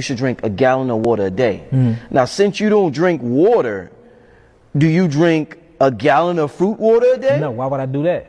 you should drink a gallon of water a day. Now, since you don't drink water, do you drink a gallon of fruit water a day? No, why would I do that?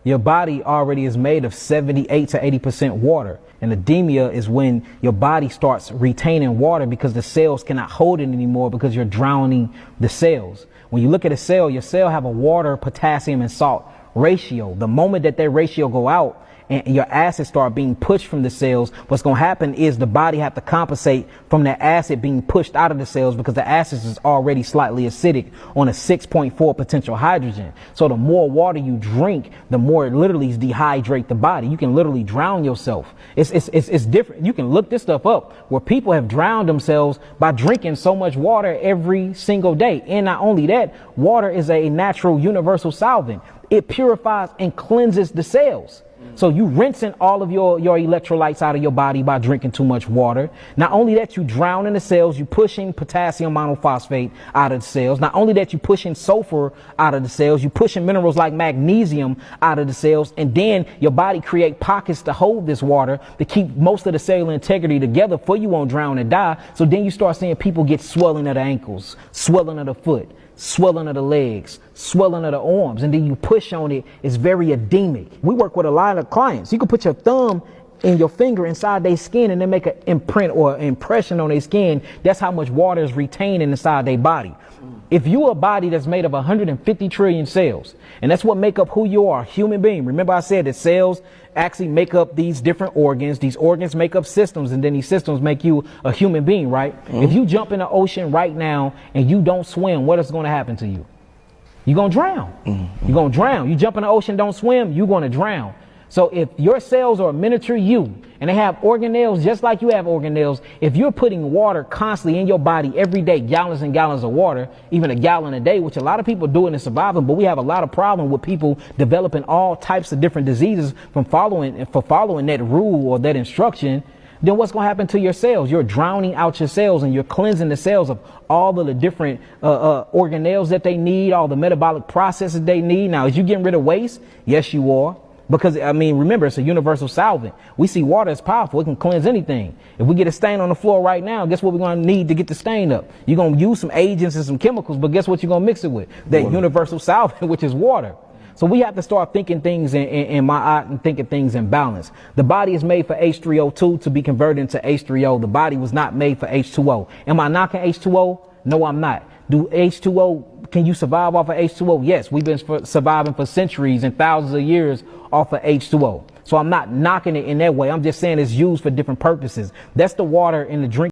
Your body already is made of 78 to 80% water. And edema is when your body starts retaining water because the cells cannot hold it anymore because you're drowning the cells. When you look at a cell, your cell have a water, potassium, and salt ratio. The moment that ratio go out and your acids start being pushed from the cells, what's going to happen is the body have to compensate from that acid being pushed out of the cells because the acid is already slightly acidic on a 6.4 potential hydrogen. So the more water you drink, the more it literally dehydrate the body. You can literally drown yourself. It's different. You can look this stuff up where people have drowned themselves by drinking so much water every single day. And not only that, water is a natural universal solvent. It purifies and cleanses the cells. So you rinsing all of your electrolytes out of your body by drinking too much water. Not only that, you drown in the cells, you pushing potassium monophosphate out of the cells. Not only that, you pushing sulfur out of the cells, you pushing minerals like magnesium out of the cells, and then your body create pockets to hold this water to keep most of the cellular integrity together for you won't drown and die. So then you start seeing people get swelling of the ankles, swelling of the foot, swelling of the legs, swelling of the arms, and then you push on it. It's very edemic. We work with a lot of clients. You can put your thumb and your finger inside their skin and then make an imprint or impression on their skin. That's how much water is retained inside their body. If you're a body that's made of 150 trillion cells, and that's what make up who you are, a human being. Remember I said that cells actually make up these different organs. These organs make up systems, and then these systems make you a human being, right? If you jump in the ocean right now and you don't swim, what is going to happen to you? You're going to drown. You're going to drown. You jump in the ocean, don't swim, you're going to drown. So if your cells are a miniature you and they have organelles just like you have organelles, if you're putting water constantly in your body every day, gallons and gallons of water, even a gallon a day, which a lot of people do in surviving, but we have a lot of problem with people developing all types of different diseases from following that rule or that instruction, then what's going to happen to your cells? You're drowning out your cells and you're cleansing the cells of all of the different organelles that they need, all the metabolic processes they need. Now, is you getting rid of waste? Yes, you are. Because, I mean, remember, it's a universal solvent. We see water as powerful. It can cleanse anything. If we get a stain on the floor right now, guess what we're going to need to get the stain up? You're going to use some agents and some chemicals, but guess what you're going to mix it with? That universal solvent, which is water. So we have to start thinking things in my eye and thinking things in balance. The body is made for H3O2 to be converted into H3O. The body was not made for H2O. Am I knocking H2O? No, I'm not. Do H2O, can you survive off of H2O? Yes, we've been surviving for centuries and thousands of years off of H2O. So I'm not knocking it in that way. I'm just saying it's used for different purposes. That's the water in the drink.